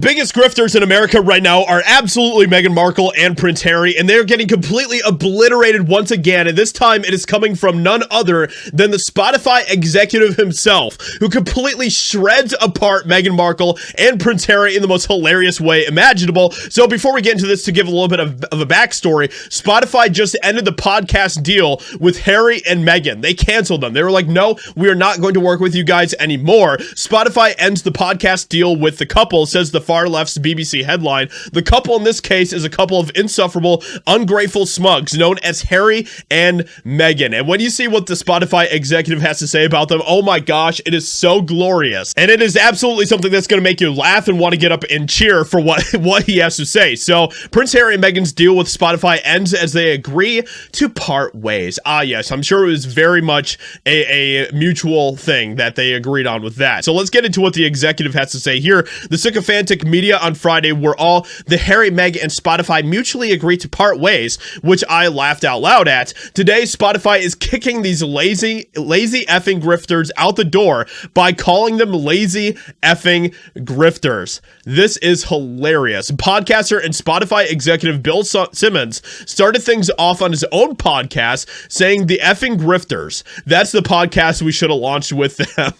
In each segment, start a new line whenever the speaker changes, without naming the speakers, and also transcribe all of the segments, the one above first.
Biggest grifters in America right now are absolutely Meghan Markle and Prince Harry, and they're getting completely obliterated once again, and this time it is coming from none other than the Spotify executive himself, who completely shreds apart Meghan Markle and Prince Harry in the most hilarious way imaginable. So before we get into this, to give a little bit of a backstory, Spotify just ended the podcast deal with Harry and Meghan. They canceled them. They were like, no, we are not going to work with you guys anymore. Spotify ends the podcast deal with the couple, says the far left's BBC headline. The couple in this case is a couple of insufferable, ungrateful smugs known as Harry and Meghan. And when you see what the Spotify executive has to say about them, oh my gosh, it is so glorious. And it is absolutely something that's going to make you laugh and want to get up and cheer for what he has to say. So Prince Harry and Meghan's deal with Spotify ends as they agree to part ways. Ah, yes, I'm sure it was very much a mutual thing that they agreed on with that. So let's get into what the executive has to say here. The sycophantic media on Friday were all the Harry, Meg, and Spotify mutually agreed to part ways, which I laughed out loud at. Today, Spotify is kicking these lazy effing grifters out the door by calling them lazy effing grifters. This is hilarious. Podcaster and Spotify executive Bill Simmons started things off on his own podcast saying the effing grifters. That's the podcast we should have launched with them.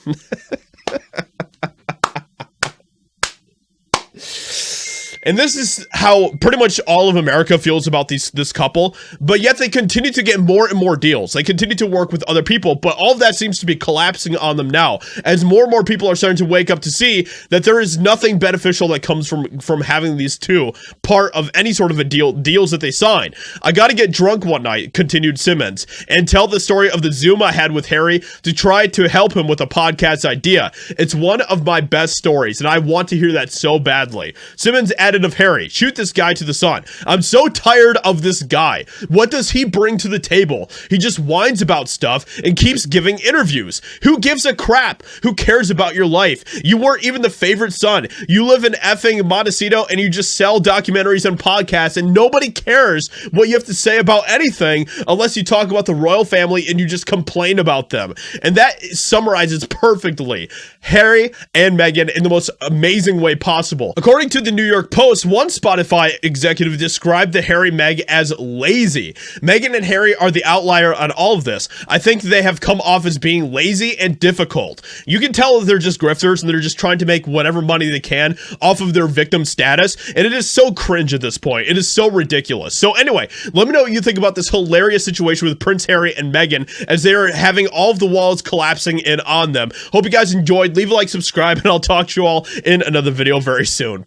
And this is how pretty much all of America feels about this couple, but yet they continue to get more and more deals. They continue to work with other people, but all of that seems to be collapsing on them now, as more and more people are starting to wake up to see that there is nothing beneficial that comes from having these two part of any sort of a deals that they sign. I got to get drunk one night, continued Simmons, and tell the story of the Zoom I had with Harry to try to help him with a podcast idea. It's one of my best stories, and I want to hear that so badly. Simmons added of Harry, shoot this guy to the sun. I'm so tired of this guy. What does he bring to the table? He just whines about stuff and keeps giving interviews. Who gives a crap? Who cares about your life? You weren't even the favorite son. You live in effing Montecito and you just sell documentaries and podcasts, and nobody cares what you have to say about anything unless you talk about the royal family and you just complain about them. And that summarizes perfectly Harry and Meghan in the most amazing way possible. According to the New York Post, one Spotify executive described the Harry Meg as lazy. Meghan and Harry are the outlier on all of this. I think they have come off as being lazy and difficult. You can tell that they're just grifters and they're just trying to make whatever money they can off of their victim status, and it is so cringe at this point. It is so ridiculous. So anyway, let me know what you think about this hilarious situation with Prince Harry and Meghan as they are having all of the walls collapsing in on them. Hope you guys enjoyed. Leave a like, subscribe, and I'll talk to you all in another video very soon.